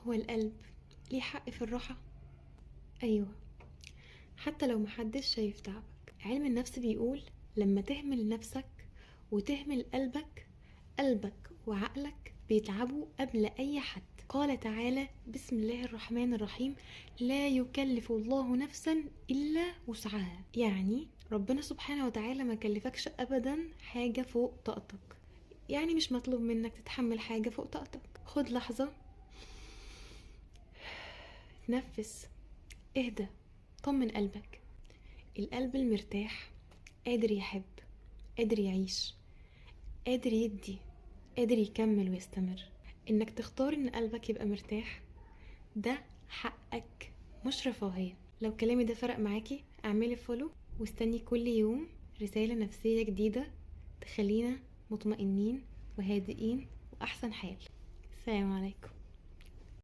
هو القلب ليه حق في الراحة؟ أيوة، حتى لو محدش شايف تعبك. علم النفس بيقول لما تهمل نفسك وتهمل قلبك، قلبك وعقلك بيتعبوا قبل أي حد. قال تعالى: بسم الله الرحمن الرحيم: لا يكلف الله نفسا إلا وسعها. يعني ربنا سبحانه وتعالى ما كلفكش أبدا حاجة فوق طاقتك، يعني مش مطلوب منك تتحمل حاجة فوق طاقتك. خد لحظة، تنفس، اهدى، طمن قلبك. القلب المرتاح قادر يحب، قادر يعيش، قادر يدي، قادر يكمل ويستمر. انك تختار ان قلبك يبقى مرتاح ده حقك، مش رفاهية. لو كلامي ده فرق معاكي اعملي فولو واستني كل يوم رسالة نفسية جديدة تخلينا مطمئنين وهادئين وأحسن حال. السلام عليكم.